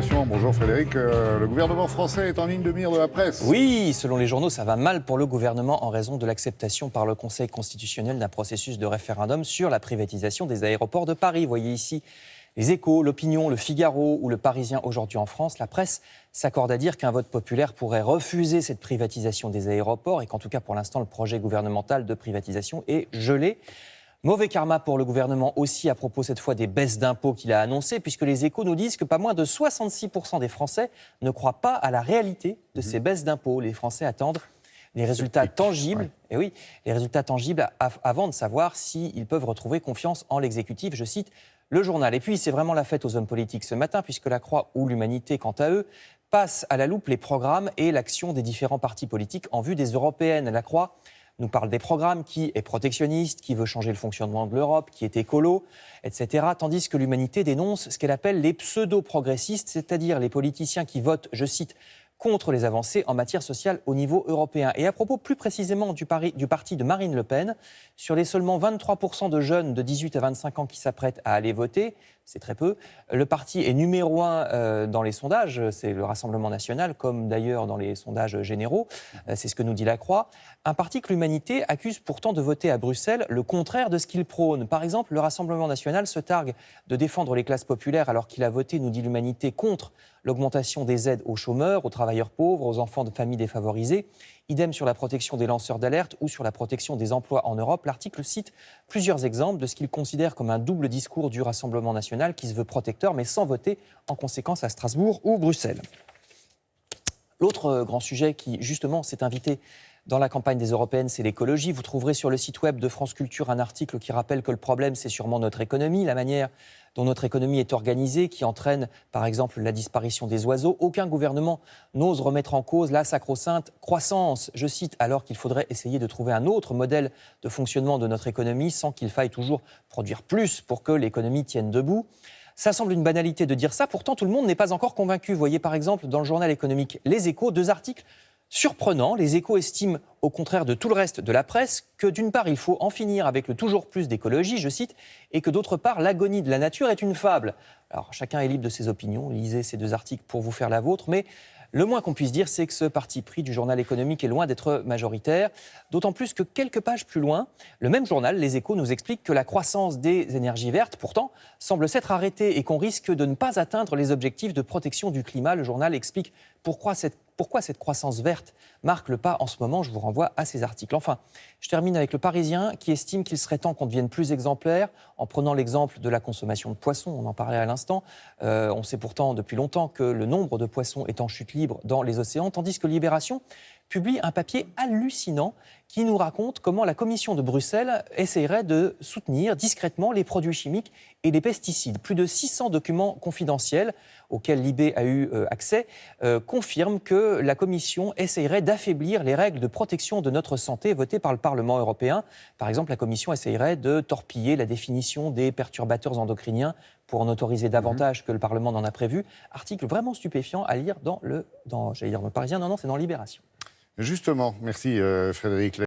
Expression. Bonjour Frédéric. Le gouvernement français est en ligne de mire de la presse. Oui, selon les journaux, ça va mal pour le gouvernement en raison de l'acceptation par le Conseil constitutionnel d'un processus de référendum sur la privatisation des aéroports de Paris. Vous voyez ici les Échos, l'Opinion, le Figaro ou le Parisien aujourd'hui en France. La presse s'accorde à dire qu'un vote populaire pourrait refuser cette privatisation des aéroports et qu'en tout cas pour l'instant le projet gouvernemental de privatisation est gelé. Mauvais karma pour le gouvernement aussi à propos cette fois des baisses d'impôts qu'il a annoncées, puisque les Échos nous disent que pas moins de 66% des Français ne croient pas à la réalité de ces baisses d'impôts. Les Français attendent les résultats tangibles, et oui, les résultats tangibles avant de savoir s'ils peuvent retrouver confiance en l'exécutif. Je cite le journal. Et puis c'est vraiment la fête aux hommes politiques ce matin, puisque la Croix ou l'Humanité, quant à eux, passent à la loupe les programmes et l'action des différents partis politiques en vue des européennes. La Croix nous parle des programmes, qui est protectionniste, qui veut changer le fonctionnement de l'Europe, qui est écolo, etc. Tandis que l'Humanité dénonce ce qu'elle appelle les pseudo-progressistes, c'est-à-dire les politiciens qui votent, je cite, contre les avancées en matière sociale au niveau européen. Et à propos plus précisément du parti de Marine Le Pen, sur les seulement 23% de jeunes de 18 à 25 ans qui s'apprêtent à aller voter, c'est très peu, le parti est numéro 1 dans les sondages, c'est le Rassemblement national, comme d'ailleurs dans les sondages généraux, c'est ce que nous dit la Croix. Un parti que l'Humanité accuse pourtant de voter à Bruxelles le contraire de ce qu'il prône. Par exemple, le Rassemblement national se targue de défendre les classes populaires alors qu'il a voté, nous dit l'Humanité, contre l'augmentation des aides aux chômeurs, aux travailleurs pauvres, aux enfants de familles défavorisées. Idem sur la protection des lanceurs d'alerte ou sur la protection des emplois en Europe. L'article cite plusieurs exemples de ce qu'il considère comme un double discours du Rassemblement national qui se veut protecteur mais sans voter en conséquence à Strasbourg ou Bruxelles. L'autre grand sujet qui justement s'est invité dans la campagne des européennes, c'est l'écologie. Vous trouverez sur le site web de France Culture un article qui rappelle que le problème, c'est sûrement notre économie, la manière dont notre économie est organisée, qui entraîne, par exemple, la disparition des oiseaux. Aucun gouvernement n'ose remettre en cause la sacro-sainte croissance, je cite, alors qu'il faudrait essayer de trouver un autre modèle de fonctionnement de notre économie sans qu'il faille toujours produire plus pour que l'économie tienne debout. Ça semble une banalité de dire ça, pourtant tout le monde n'est pas encore convaincu. Vous voyez par exemple dans le journal économique Les Échos, 2 articles surprenants. Les Échos estiment, au contraire de tout le reste de la presse, que d'une part, il faut en finir avec le toujours plus d'écologie, je cite, et que d'autre part, l'agonie de la nature est une fable. Alors, chacun est libre de ses opinions, lisez ces 2 articles pour vous faire la vôtre, mais le moins qu'on puisse dire, c'est que ce parti pris du journal économique est loin d'être majoritaire, d'autant plus que quelques pages plus loin, le même journal, Les Échos, nous explique que la croissance des énergies vertes, pourtant, semble s'être arrêtée et qu'on risque de ne pas atteindre les objectifs de protection du climat. Le journal explique pourquoi cette croissance verte marque le pas en ce moment. Je vous renvoie à ces articles. Enfin, je termine avec le Parisien qui estime qu'il serait temps qu'on devienne plus exemplaire en prenant l'exemple de la consommation de poissons. On en parlait à l'instant. On sait pourtant depuis longtemps que le nombre de poissons est en chute libre dans les océans, tandis que Libération publie un papier hallucinant qui nous raconte comment la Commission de Bruxelles essaierait de soutenir discrètement les produits chimiques et les pesticides. Plus de 600 documents confidentiels auxquels Libé a eu accès confirment que la Commission essaierait d'affaiblir les règles de protection de notre santé votées par le Parlement européen. Par exemple, la Commission essaierait de torpiller la définition des perturbateurs endocriniens pour en autoriser davantage que le Parlement n'en a prévu. Article vraiment stupéfiant à lire j'allais dire le Parisien, non, c'est dans Libération. Justement, merci Frédéric.